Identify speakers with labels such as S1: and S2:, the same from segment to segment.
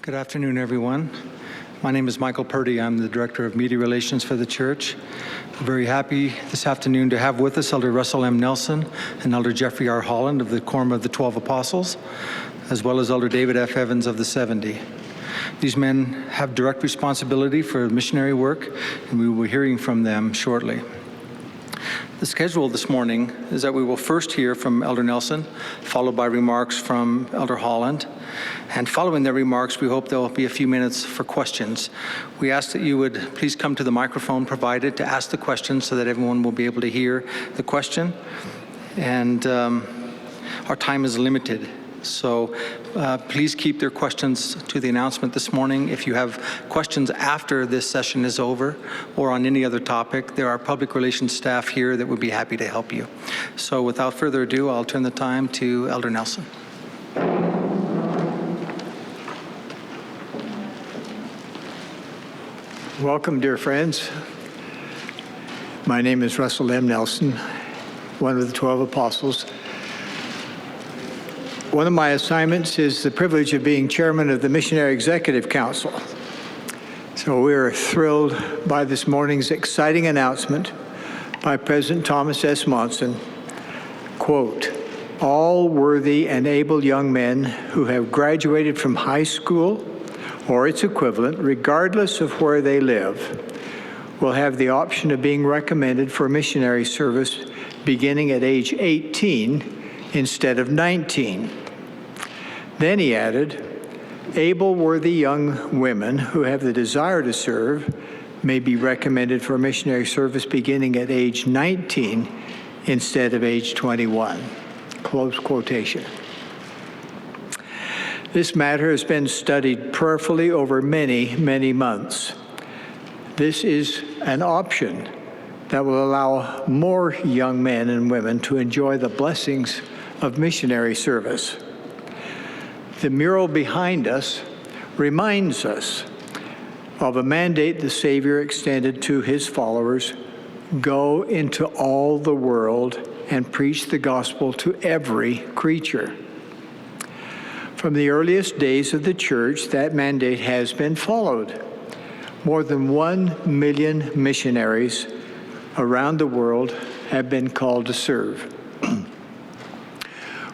S1: Good afternoon, everyone. My name is Michael Purdy. I'm the Director of Media Relations for the church. I'm very happy this afternoon to have with us Elder Russell M. Nelson and Elder Jeffrey R. Holland of the Quorum of the 12 Apostles, as well as Elder David F. Evans of the 70. These men have direct responsibility for missionary work, and we will be hearing from them shortly. The schedule this morning is that we will first hear from Elder Nelson, followed by remarks from Elder Holland. And following their remarks, we hope there will be a few minutes for questions. We ask that you would please come to the microphone provided to ask the question so that everyone will be able to hear the question. And our time is limited. So please keep their questions to the announcement this morning. If you have questions after this session is over or on any other topic, there are public relations staff here that would be happy to help you. So without further ado, I'll turn the time to Elder Nelson.
S2: Welcome, dear friends. My name is Russell M. Nelson, one of the 12 Apostles. One of my assignments is the privilege of being chairman of the Missionary Executive Council. So we're thrilled by this morning's exciting announcement by President Thomas S. Monson, quote, "All worthy and able young men who have graduated from high school or its equivalent, regardless of where they live, will have the option of being recommended for missionary service beginning at age 18 instead of 19. Then he added, able, worthy young women who have the desire to serve may be recommended for missionary service beginning at age 19 instead of age 21. Close quotation. This matter has been studied prayerfully over many, many months. This is an option that will allow more young men and women to enjoy the blessings of missionary service. The mural behind us reminds us of a mandate the Savior extended to his followers: go into all the world and preach the gospel to every creature. From the earliest days of the church, that mandate has been followed. More than 1 million missionaries around the world have been called to serve.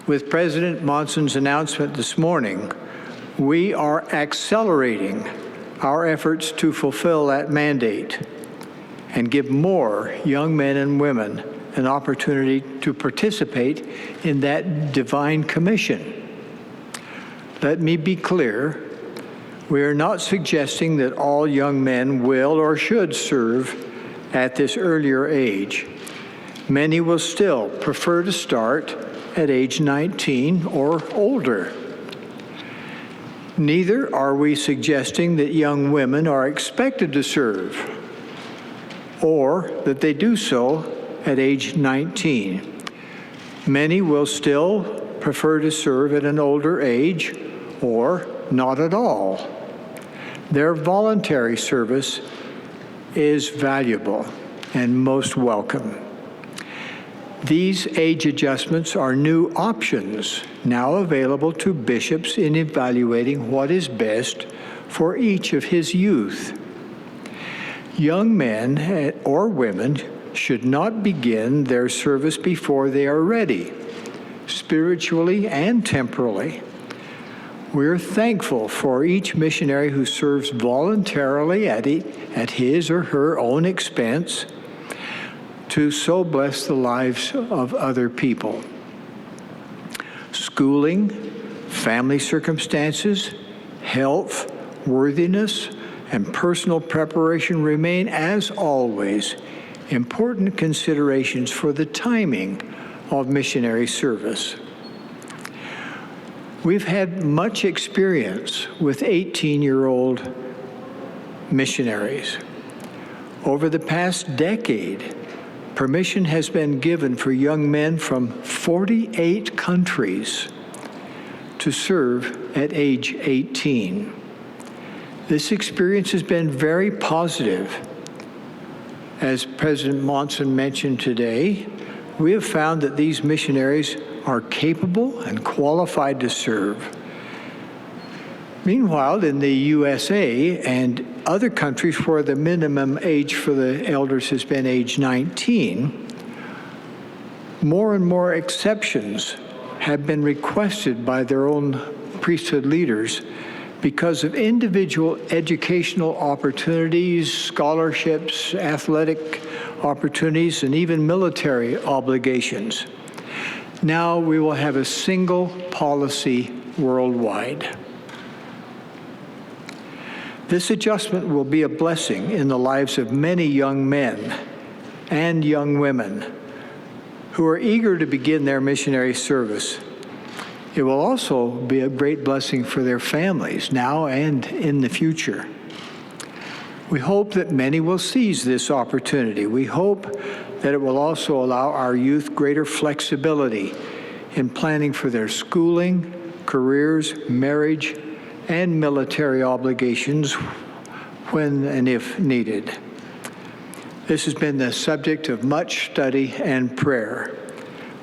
S2: With President Monson's announcement this morning, we are accelerating our efforts to fulfill that mandate and give more young men and women an opportunity to participate in that divine commission. Let me be clear, we are not suggesting that all young men will or should serve at this earlier age. Many will still prefer to start at age 19 or older. Neither are we suggesting that young women are expected to serve or that they do so at age 19. Many will still prefer to serve at an older age or not at all. Their voluntary service is valuable and most welcome. These age adjustments are new options now available to bishops in evaluating what is best for each of his youth. Young men or women should not begin their service before they are ready, spiritually and temporally. We're thankful for each missionary who serves voluntarily at his or her own expense to so bless the lives of other people. Schooling, family circumstances, health, worthiness, and personal preparation remain, as always, important considerations for the timing of missionary service. We've had much experience with 18-year-old missionaries. Over the past decade, permission has been given for young men from 48 countries to serve at age 18. This experience has been very positive. As President Monson mentioned today, we have found that these missionaries are capable and qualified to serve. Meanwhile, in the USA and other countries where the minimum age for the elders has been age 19, more and more exceptions have been requested by their own priesthood leaders because of individual educational opportunities, scholarships, athletic opportunities, and even military obligations. Now we will have a single policy worldwide. This adjustment will be a blessing in the lives of many young men and young women who are eager to begin their missionary service. It will also be a great blessing for their families now and in the future. We hope that many will seize this opportunity. We hope that it will also allow our youth greater flexibility in planning for their schooling, careers, marriage, and military obligations when and if needed. This has been the subject of much study and prayer.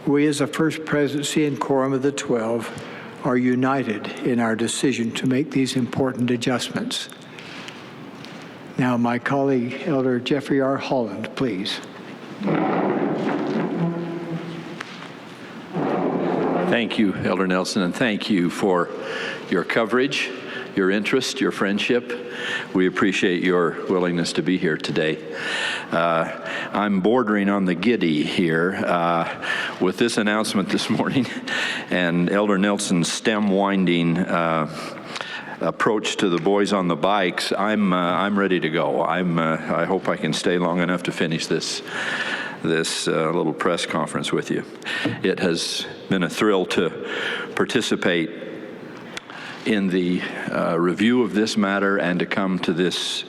S2: We as the First Presidency and Quorum of the 12 are united in our decision to make these important adjustments. Now, my colleague, Elder Jeffrey R. Holland, please.
S3: Thank you, Elder Nelson, and thank you for your coverage, your interest, your friendship. We appreciate your willingness to be here today. I'm bordering on the giddy here with this announcement this morning and Elder Nelson's stem-winding approach to the boys on the bikes. I'm ready to go. I hope I can stay long enough to finish this little press conference with you. It has been a thrill to participate in the review of this matter and to come to this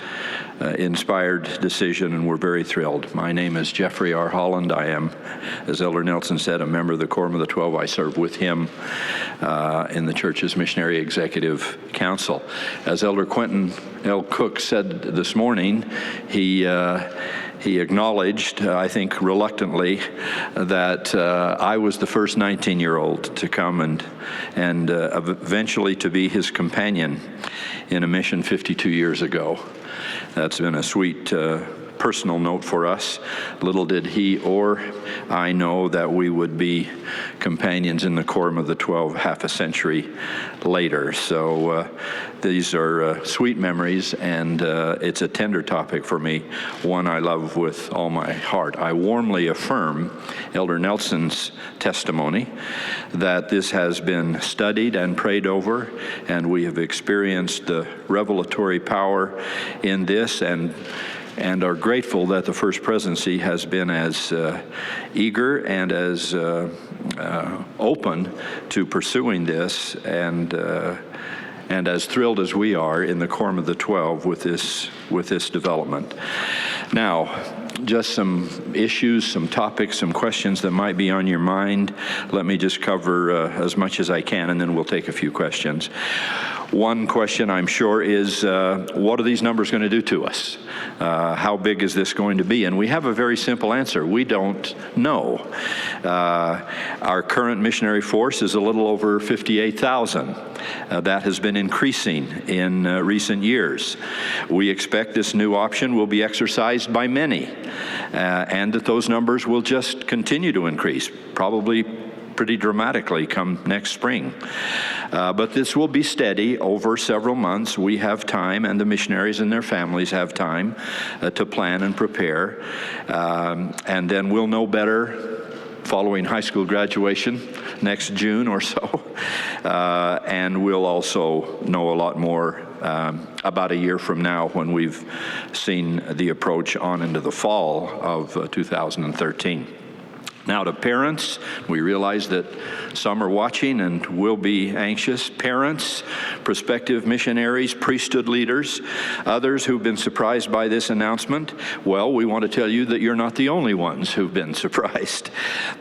S3: inspired decision, and we're very thrilled. My name is Jeffrey R. Holland. I am, as Elder Nelson said, a member of the Quorum of the 12. I serve with him in the church's Missionary Executive Council. As Elder Quentin L. Cook said this morning, he acknowledged, I think reluctantly, that I was the first 19-year-old to come and eventually to be his companion in a mission 52 years ago. That's been a sweet personal note for us. Little did he or I know that we would be companions in the Quorum of the 12 half a century later. So these are sweet memories, and it's a tender topic for me, one I love with all my heart. I warmly affirm Elder Nelson's testimony that this has been studied and prayed over, and we have experienced the revelatory power in this, and are grateful that the First Presidency has been as eager and as open to pursuing this, and as thrilled as we are in the Quorum of the 12 with this development. Now, just some issues, some topics, some questions that might be on your mind. Let me just cover as much as I can, and then we'll take a few questions. One question, I'm sure, is what are these numbers going to do to us? How big is this going to be? And we have a very simple answer. We don't know. Our current missionary force is a little over 58,000. That has been increasing in recent years. We expect this new option will be exercised by many, and that those numbers will just continue to increase, probably pretty dramatically come next spring. But this will be steady over several months. We have time, and the missionaries and their families have time to plan and prepare. And then we'll know better following high school graduation next June or so. And we'll also know a lot more about a year from now when we've seen the approach on into the fall of 2013. Now to parents, we realize that some are watching and will be anxious. Parents, prospective missionaries, priesthood leaders, others who've been surprised by this announcement. Well, we want to tell you that you're not the only ones who've been surprised.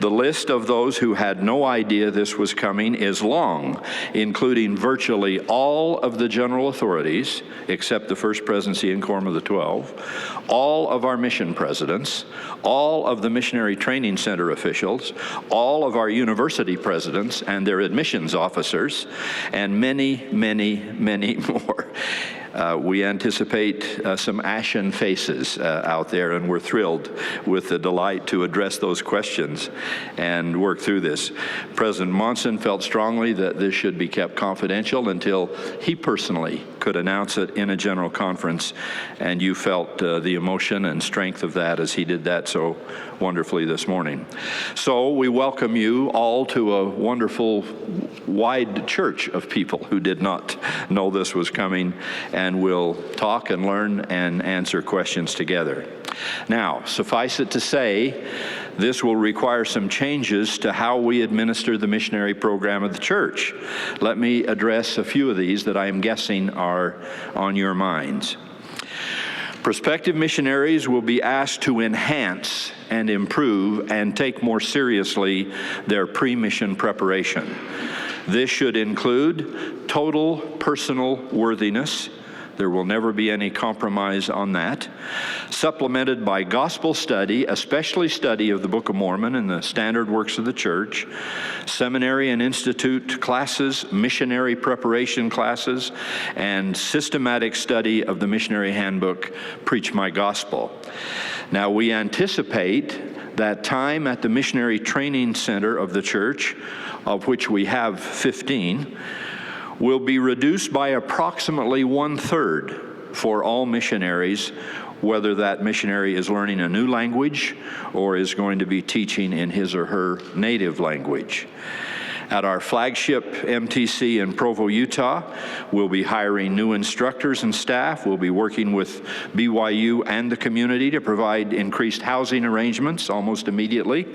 S3: The list of those who had no idea this was coming is long, including virtually all of the general authorities, except the First Presidency and Quorum of the 12, all of our mission presidents, all of the Missionary Training Center officials, all of our university presidents and their admissions officers, and many, many, many more. We anticipate some ashen faces out there, and we're thrilled with the delight to address those questions and work through this. President Monson felt strongly that this should be kept confidential until he personally could announce it in a general conference, and you felt the emotion and strength of that as he did that so wonderfully this morning. So we welcome you all to a wonderful, wide church of people who did not know this was coming, and we'll talk and learn and answer questions together. Now, suffice it to say, this will require some changes to how we administer the missionary program of the church. Let me address a few of these that I am guessing are on your minds. Prospective missionaries will be asked to enhance and improve and take more seriously their pre-mission preparation. This should include total personal worthiness. There will never be any compromise on that. Supplemented by gospel study, especially study of the Book of Mormon and the standard works of the church, seminary and institute classes, missionary preparation classes, and systematic study of the missionary handbook, Preach My Gospel. Now, we anticipate that time at the Missionary Training Center of the church, of which we have 15, will be reduced by approximately 1/3 for all missionaries, whether that missionary is learning a new language or is going to be teaching in his or her native language. At our flagship MTC in Provo, Utah, we'll be hiring new instructors and staff. We'll be working with BYU and the community to provide increased housing arrangements almost immediately,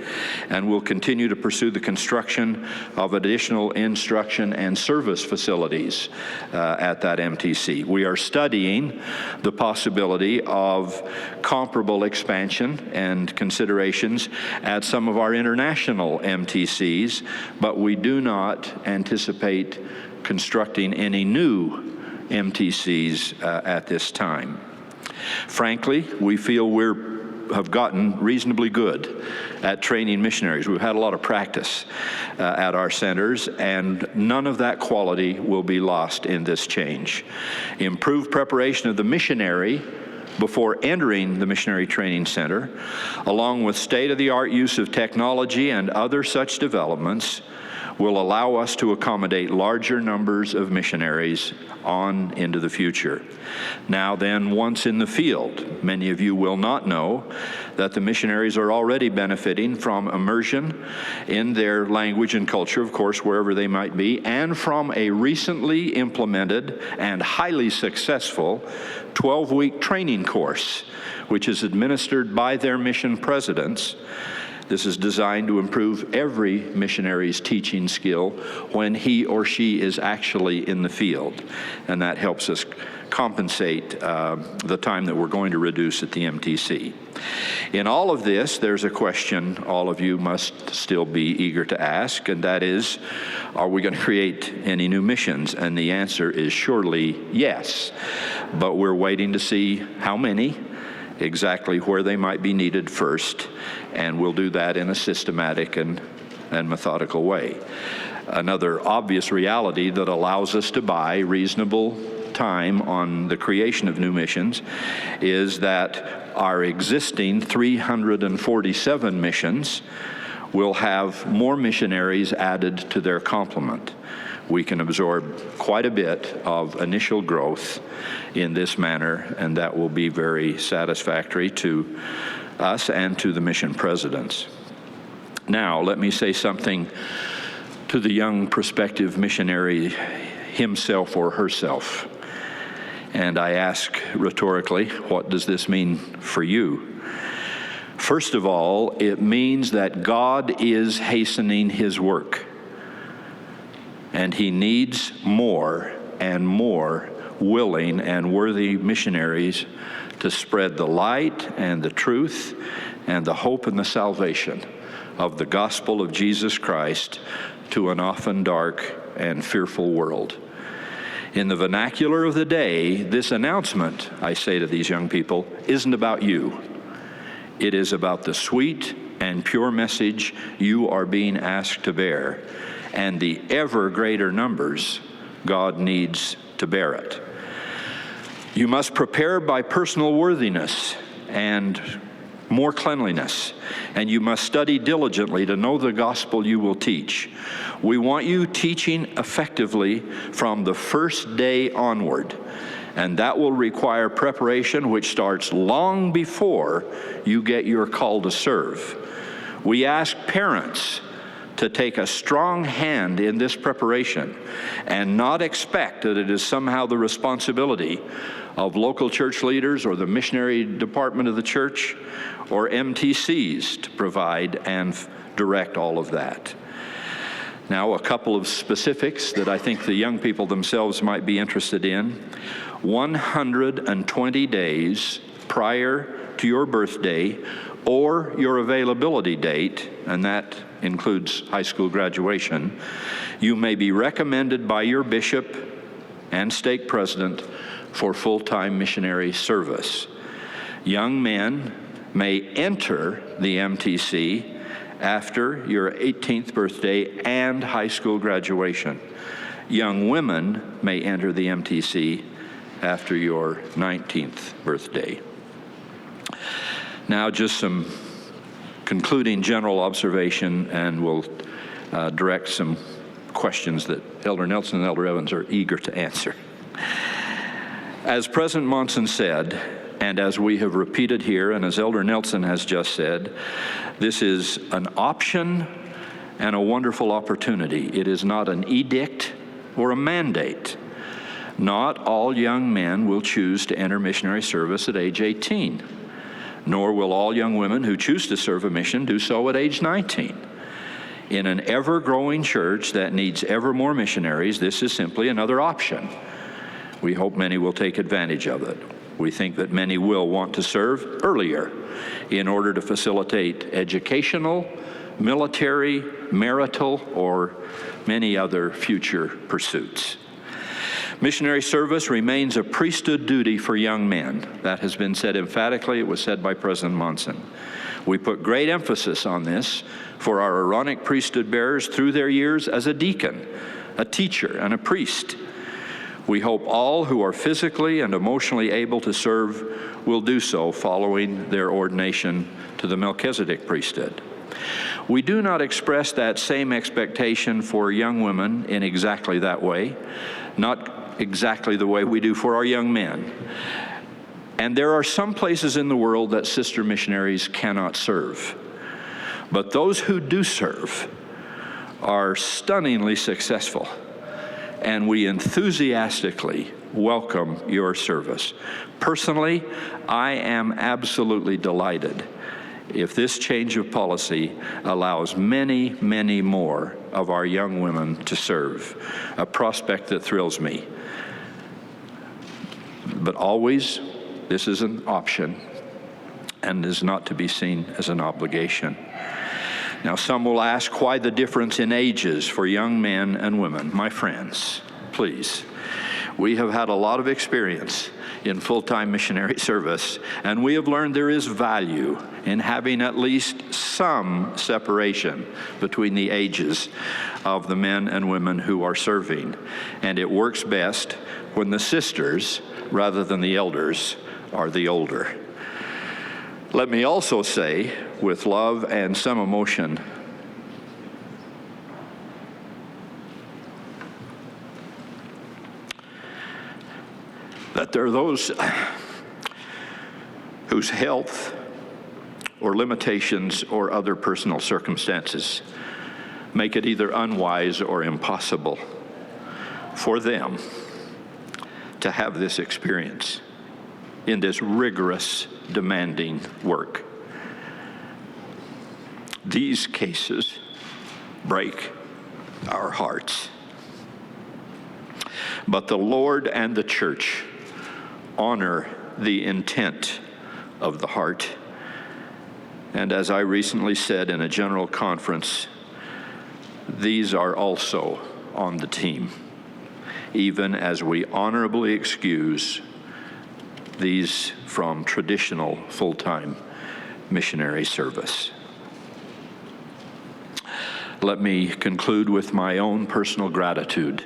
S3: and we'll continue to pursue the construction of additional instruction and service facilities at that MTC. We are studying the possibility of comparable expansion and considerations at some of our international MTCs, but we do not anticipate constructing any new MTCs at this time. Frankly, we feel have gotten reasonably good at training missionaries. We've had a lot of practice at our centers, and none of that quality will be lost in this change. Improved preparation of the missionary before entering the Missionary Training Center, along with state-of-the-art use of technology and other such developments, will allow us to accommodate larger numbers of missionaries on into the future. Now then, once in the field, many of you will not know that the missionaries are already benefiting from immersion in their language and culture, of course, wherever they might be, and from a recently implemented and highly successful 12-week training course, which is administered by their mission presidents. This is designed to improve every missionary's teaching skill when he or she is actually in the field, and that helps us compensate the time that we're going to reduce at the MTC. In all of this, there's a question all of you must still be eager to ask, and that is, are we going to create any new missions? And the answer is surely yes, but we're waiting to see how many, exactly where they might be needed first, and we'll do that in a systematic and methodical way. Another obvious reality that allows us to buy reasonable time on the creation of new missions is that our existing 347 missions will have more missionaries added to their complement. We can absorb quite a bit of initial growth in this manner, and that will be very satisfactory to us and to the mission presidents. Now, let me say something to the young prospective missionary himself or herself. And I ask rhetorically, what does this mean for you? First of all, it means that God is hastening his work, and he needs more and more willing and worthy missionaries to spread the light and the truth and the hope and the salvation of the gospel of Jesus Christ to an often dark and fearful world. In the vernacular of the day, this announcement, I say to these young people, isn't about you. It is about the sweet and pure message you are being asked to bear, and the ever greater numbers God needs to bear it. You must prepare by personal worthiness and more cleanliness, and you must study diligently to know the gospel you will teach. We want you teaching effectively from the first day onward, and that will require preparation which starts long before you get your call to serve. We ask parents to take a strong hand in this preparation and not expect that it is somehow the responsibility of local church leaders or the missionary department of the church or MTCs to provide and direct all of that. Now, a couple of specifics that I think the young people themselves might be interested in. 120 days prior to your birthday or your availability date, and that includes high school graduation, you may be recommended by your bishop and stake president for full-time missionary service. Young men may enter the MTC after your 18th birthday and high school graduation. Young women may enter the MTC after your 19th birthday. Now, just some concluding general observation, and we'll direct some questions that Elder Nelson and Elder Evans are eager to answer. As President Monson said, and as we have repeated here, and as Elder Nelson has just said, this is an option and a wonderful opportunity. It is not an edict or a mandate. Not all young men will choose to enter missionary service at age 18, nor will all young women who choose to serve a mission do so at age 19. In an ever-growing church that needs ever more missionaries, this is simply another option. We hope many will take advantage of it. We think that many will want to serve earlier in order to facilitate educational, military, marital, or many other future pursuits. Missionary service remains a priesthood duty for young men. That has been said emphatically. It was said by President Monson. We put great emphasis on this for our Aaronic priesthood bearers through their years as a deacon, a teacher, and a priest. We hope all who are physically and emotionally able to serve will do so following their ordination to the Melchizedek priesthood. We do not express that same expectation for young women in exactly that way, not exactly the way we do for our young men. And there are some places in the world that sister missionaries cannot serve. But those who do serve are stunningly successful, and we enthusiastically welcome your service. Personally, I am absolutely delighted if this change of policy allows many, many more of our young women to serve, a prospect that thrills me. But always, this is an option and is not to be seen as an obligation. Now, some will ask why the difference in ages for young men and women. My friends, please, we have had a lot of experience in full-time missionary service, and we have learned there is value in having at least some separation between the ages of the men and women who are serving. And it works best when the sisters, rather than the elders, are the older. Let me also say, with love and some emotion, that there are those whose health or limitations or other personal circumstances make it either unwise or impossible for them to have this experience in this rigorous, demanding work. These cases break our hearts. But the Lord and the church honor the intent of the heart. And as I recently said in a general conference, these are also on the team, even as we honorably excuse these from traditional full-time missionary service. Let me conclude with my own personal gratitude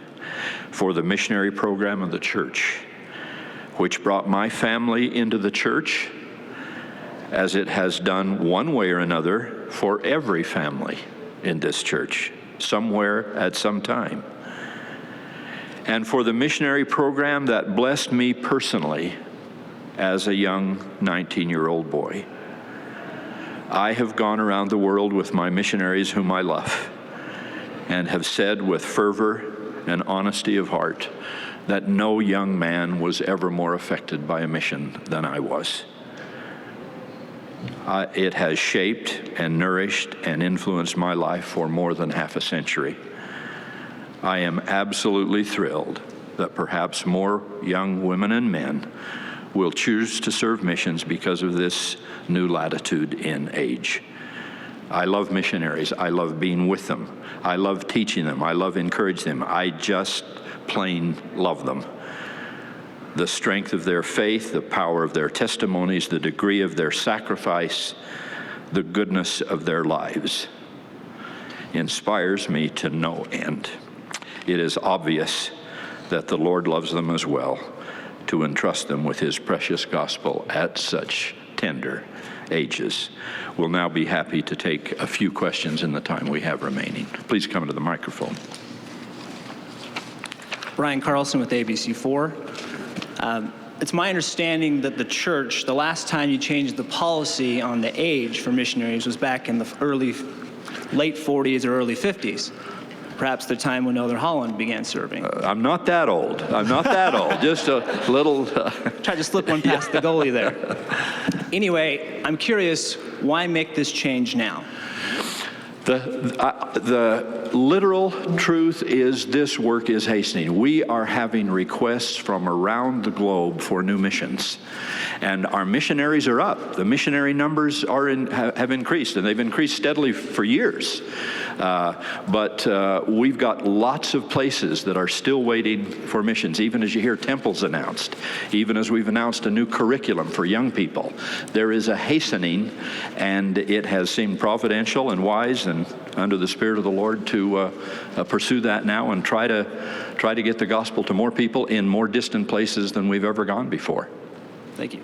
S3: for the missionary program of the church, which brought my family into the church, as it has done one way or another for every family in this church, somewhere at some time. And for the missionary program that blessed me personally as a young 19-year-old boy. I have gone around the world with my missionaries whom I love, and have said with fervor and honesty of heart that no young man was ever more affected by a mission than I was. It has shaped and nourished and influenced my life for more than half a century. I am absolutely thrilled that perhaps more young women and men will choose to serve missions because of this new latitude in age. I love missionaries. I love being with them. I love teaching them. I love encouraging them. I just plain love them. The strength of their faith, the power of their testimonies, the degree of their sacrifice, the goodness of their lives inspires me to no end. It is obvious that the Lord loves them as well, to entrust them with his precious gospel at such tender ages. We'll now be happy to take a few questions in the time we have remaining. Please come to the microphone.
S4: Brian Carlson with ABC4. It's my understanding that the church, the last time you changed the policy on the age for missionaries was back in the late 40s or early 50s. Perhaps the time when Elder Holland began serving.
S3: I'm not that old. I'm not that old. Just a little.
S4: Tried to slip one past the goalie there. Anyway, I'm curious, why make this change now?
S3: The literal truth is this work is hastening. We are having requests from around the globe for new missions. And our missionaries are up. The missionary numbers have increased, and they've increased steadily for years. But we've got lots of places that are still waiting for missions, even as you hear temples announced, even as we've announced a new curriculum for young people. There is a hastening, and it has seemed providential and wise and under the Spirit of the Lord to pursue that now and try to get the gospel to more people in more distant places than we've ever gone before.
S4: Thank you.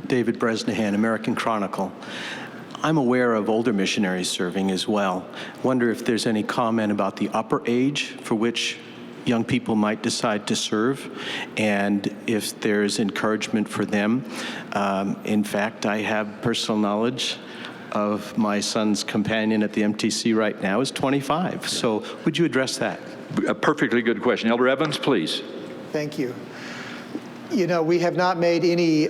S5: David Bresnahan, American Chronicle. I'm aware of older missionaries serving as well. Wonder if there's any comment about the upper age for which young people might decide to serve, and if there's encouragement for them. In fact, I have personal knowledge of my son's companion at the MTC right now is 25. So would you address that?
S3: A perfectly good question. Elder Evans, please.
S6: Thank you. You know, we have not made any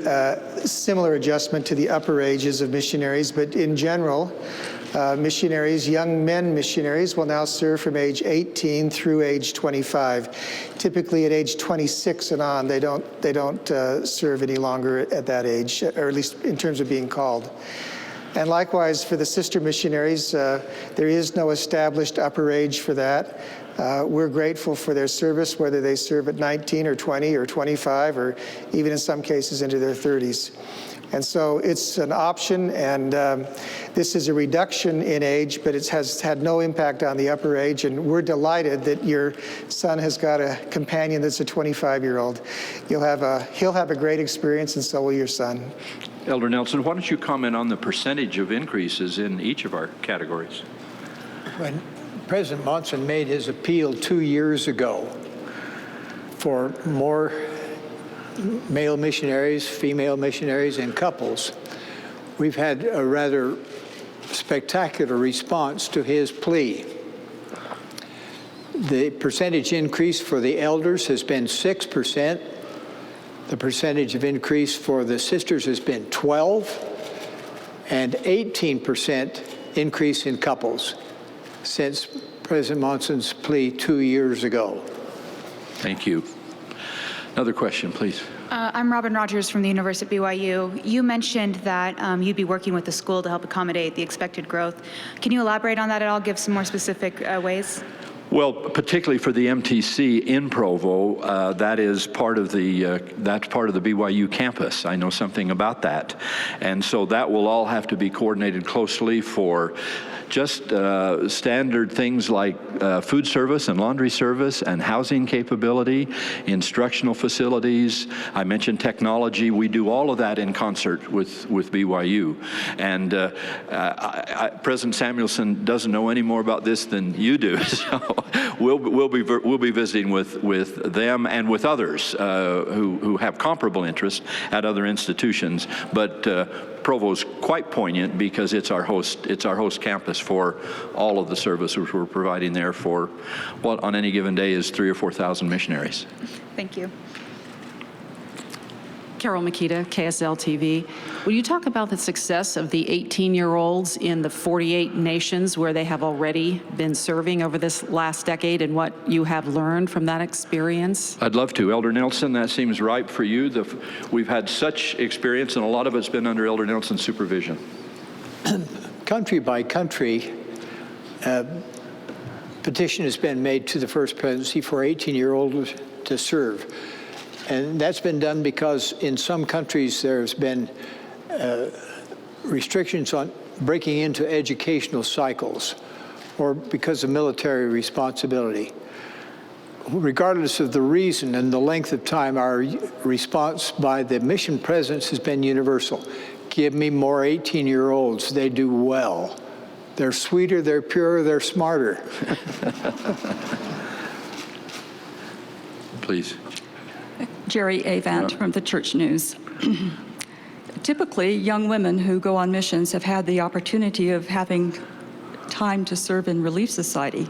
S6: similar adjustment to the upper ages of missionaries, but in general, missionaries, young men missionaries, will now serve from age 18 through age 25. Typically at age 26 and on, they don't serve any longer at that age, or at least in terms of being called. And likewise for the sister missionaries, there is no established upper age for that. We're grateful for their service, whether they serve at 19 or 20 or 25, or even in some cases into their 30s. And so it's an option, and this is a reduction in age, but it has had no impact on the upper age, and we're delighted that your son has got a companion that's a 25-year-old. He'll have a great experience, and so will your son.
S3: Elder Nelson, why don't you comment on the percentage of increases in each of our categories?
S2: When President Monson made his appeal 2 years ago for more male missionaries, female missionaries, and couples, we've had a rather spectacular response to his plea. The percentage increase for the elders has been 6%. The percentage of increase for the sisters has been 12%, and 18% increase in couples since President Monson's plea 2 years ago.
S3: Thank you. Another question, please.
S7: I'm Robin Rogers from the University at BYU. You mentioned that you'd be working with the school to help accommodate the expected growth. Can you elaborate on that at all, give some more specific ways?
S3: Well, particularly for the MTC in Provo, that is part of the that's part of the BYU campus. I know something about that, and so that will all have to be coordinated closely for just standard things like food service and laundry service and housing capability, instructional facilities. I mentioned technology. We do all of that in concert with BYU, and President Samuelson doesn't know any more about this than you do. So we'll be visiting with them and with others who have comparable interests at other institutions. But Provo's quite poignant because it's our host campus for all of the services we're providing there for what on any given day is 3,000 or 4,000 missionaries.
S7: Thank you.
S8: Carol Makita, KSL TV. Will you talk about the success of the 18-year-olds in the 48 nations where they have already been serving over this last decade and what you have learned from that experience?
S3: I'd love to. Elder Nelson, that seems ripe for you. We've had such experience, and a lot of it's been under Elder Nelson's supervision.
S2: Country by country, petition has been made to the First Presidency for 18-year-olds to serve. And that's been done because in some countries there's been restrictions on breaking into educational cycles or because of military responsibility. Regardless of the reason and the length of time, our response by the mission presidents has been universal. Give me more 18-year-olds. They do well. They're sweeter, they're purer, they're smarter.
S3: Please.
S9: Jerry Avant from the Church News. Typically, young women who go on missions have had the opportunity of having time to serve in Relief Society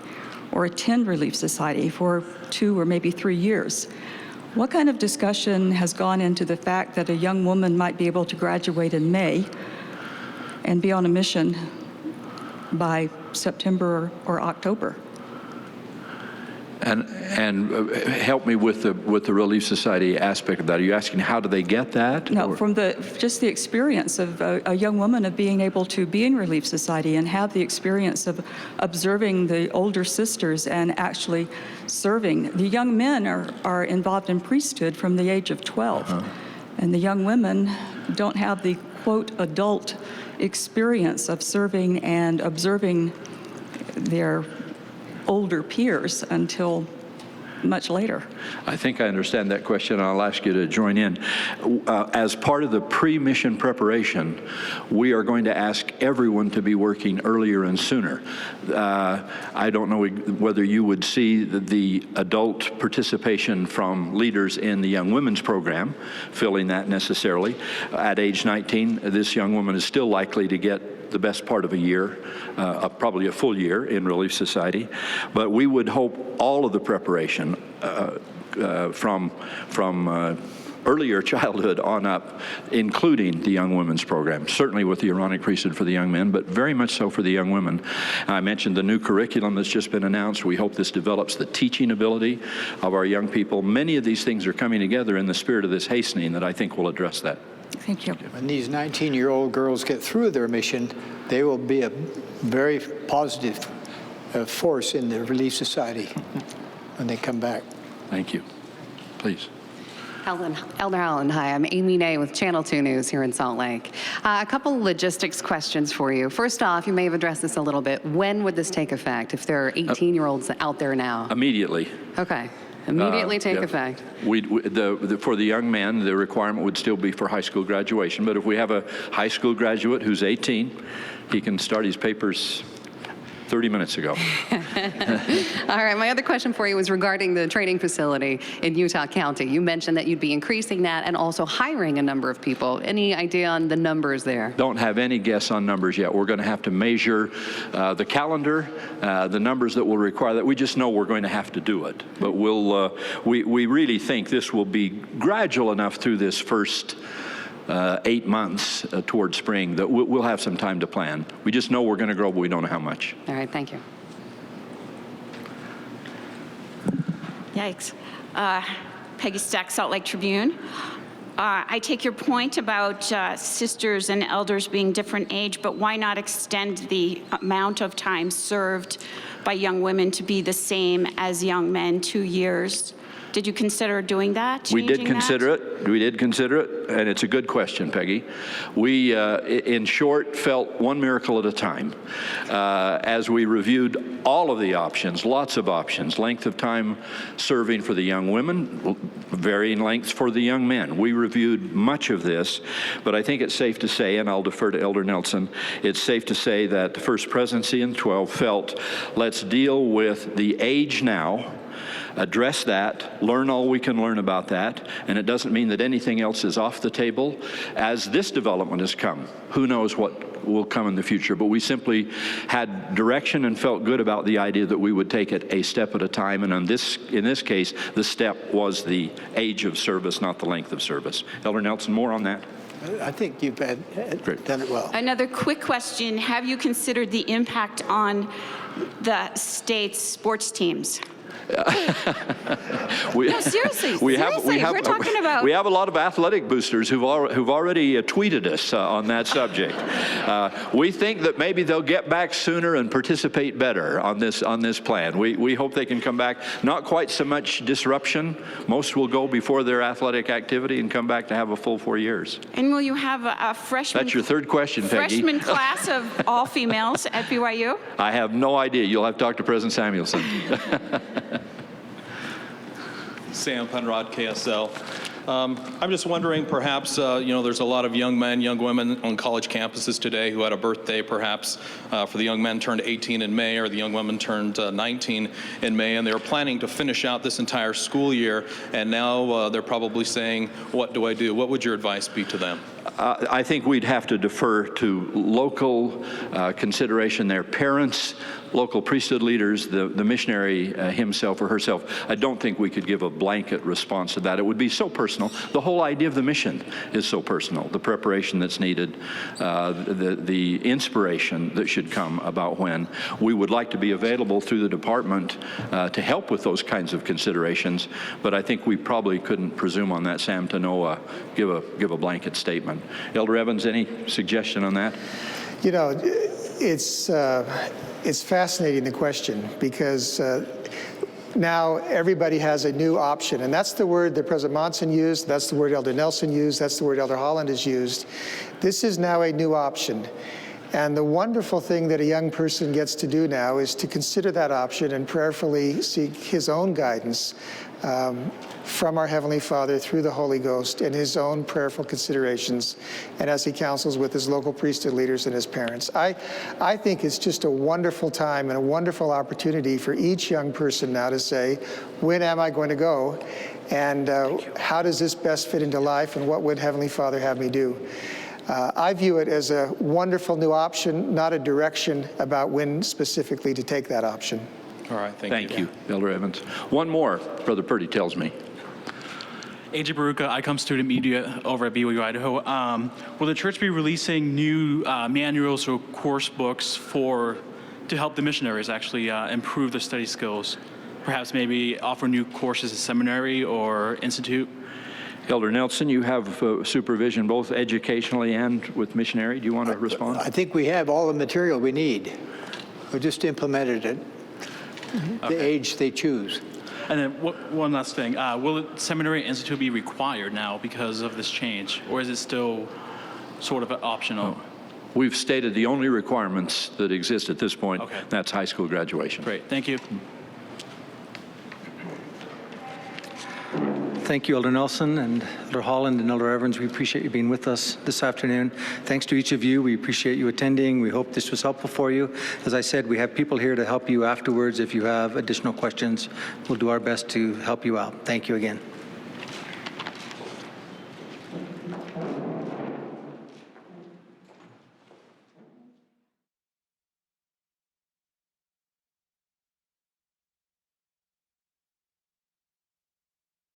S9: or attend Relief Society for 2 or maybe 3 years. What kind of discussion has gone into the fact that a young woman might be able to graduate in May and be on a mission by September or October?
S3: And help me with the Relief Society aspect of that. Are you asking how do they get that?
S9: No,
S3: or?
S9: from just the experience of a young woman of being able to be in Relief Society and have the experience of observing the older sisters and actually serving. The young men are involved in priesthood from the age of 12, and the young women don't have the, quote, adult experience of serving and observing their older peers until much later.
S3: I think I understand that question. I'll ask you to join in. As part of the pre-mission preparation, we are going to ask everyone to be working earlier and sooner. I don't know whether you would see the adult participation from leaders in the Young Women's Program filling that necessarily. At age 19, this young woman is still likely to get the best part of a year, probably a full year in Relief Society. But we would hope all of the preparation from earlier childhood on up, including the Young Women's Program, certainly with the Aaronic Priesthood for the young men, but very much so for the young women. I mentioned the new curriculum that's just been announced. We hope this develops the teaching ability of our young people. Many of these things are coming together in the spirit of this hastening that I think will address that.
S9: Thank you.
S2: When these 19-year-old girls get through their mission, they will be a very positive force in the Relief Society when they come back.
S3: Thank you. Please.
S10: Elder Holland, hi. I'm Amy Nay with Channel 2 News here in Salt Lake. A couple logistics questions for you. First off, you may have addressed this a little bit. When would this take effect if there are 18-year-olds out there now?
S3: Immediately.
S10: Okay. Immediately take
S3: yeah.
S10: effect.
S3: For the young men, the requirement would still be for high school graduation. But if we have a high school graduate who's 18, he can start his papers 30 minutes ago.
S10: All right, my other question for you was regarding the training facility in Utah County. You mentioned that you'd be increasing that and also hiring a number of people. Any idea on the numbers there?
S3: Don't have any guess on numbers yet. We're going to have to measure the calendar, the numbers that will require that. We just know we're going to have to do it. But we really think this will be gradual enough through this first 8 months toward spring that we'll have some time to plan. We just know we're going to grow, but we don't know how much.
S10: All right, thank you.
S11: Yikes. Peggy Stack, Salt Lake Tribune. I take your point about sisters and elders being different age, but why not extend the amount of time served by young women to be the same as young men, 2 years. Did you consider doing that?
S3: We did consider
S11: that?
S3: it. We did consider it, and it's a good question, Peggy. We, in short, felt one miracle at a time. As we reviewed all of the options, lots of options, length of time serving for the young women, varying lengths for the young men. We reviewed much of this, but I think it's safe to say, and I'll defer to Elder Nelson, it's safe to say that the First Presidency in 12 felt, let's deal with the age now, address that, learn all we can learn about that, and it doesn't mean that anything else is off the table. As this development has come, who knows what will come in the future, but we simply had direction and felt good about the idea that we would take it a step at a time, and in this case, the step was the age of service, not the length of service. Elder Nelson, more on that?
S2: I think you've done it well.
S11: Another quick question. Have you considered the impact on the state's sports teams?
S10: No, seriously, we're talking about...
S3: We have a lot of athletic boosters who've already tweeted us on that subject. We think that maybe they'll get back sooner and participate better on this plan. We hope they can come back. Not quite so much disruption. Most will go before their athletic activity and come back to have a full 4 years.
S11: And will you have a freshman...
S3: That's your third question, Peggy.
S11: Freshman class of all females at BYU?
S3: I have no idea. You'll have to talk to President Samuelson.
S12: Sam Penrod, KSL. I'm just wondering, perhaps, there's a lot of young men, young women on college campuses today who had a birthday, perhaps, for the young men turned 18 in May, or the young women turned 19 in May, and they were planning to finish out this entire school year, and now they're probably saying, what do I do? What would your advice be to them?
S3: I think we'd have to defer to local consideration, their parents, local priesthood leaders, the missionary himself or herself. I don't think we could give a blanket response to that. It would be so personal. The whole idea of the mission is so personal. The preparation that's needed, the inspiration that should come about when. We would like to be available through the department to help with those kinds of considerations, but I think we probably couldn't presume on that, Sam, to give a blanket statement. Elder Evans, any suggestion on that?
S6: You know, it's fascinating, the question, because now everybody has a new option, and that's the word that President Monson used, that's the word Elder Nelson used, that's the word Elder Holland has used. This is now a new option. And the wonderful thing that a young person gets to do now is to consider that option and prayerfully seek his own guidance from our Heavenly Father through the Holy Ghost and his own prayerful considerations, and as he counsels with his local priesthood leaders and his parents. I think it's just a wonderful time and a wonderful opportunity for each young person now to say, when am I going to go? And how does this best fit into life, and what would Heavenly Father have me do? I view it as a wonderful new option, not a direction about when specifically to take that option.
S12: All right,
S3: thank you, Elder Evans. One more, Brother Purdy tells me.
S13: AJ Baruka, ICOM student media over at BYU Idaho. Will the church be releasing new manuals or course books to help the missionaries actually improve their study skills? Perhaps maybe offer new courses at seminary or institute?
S3: Elder Nelson, you have supervision both educationally and with missionary. Do you want to respond?
S2: I think we have all the material we need. We just implemented it, the age they choose.
S13: And then one last thing. Will the seminary institute be required now because of this change, or is it still sort of optional?
S3: We've stated the only requirements that exist at this point. Okay. That's high school graduation.
S13: Great. Thank you.
S1: Thank you, Elder Nelson and Elder Holland and Elder Evans. We appreciate you being with us this afternoon. Thanks to each of you. We appreciate you attending. We hope this was helpful for you. As I said, we have people here to help you afterwards. If you have additional questions, we'll do our best to help you out. Thank you again.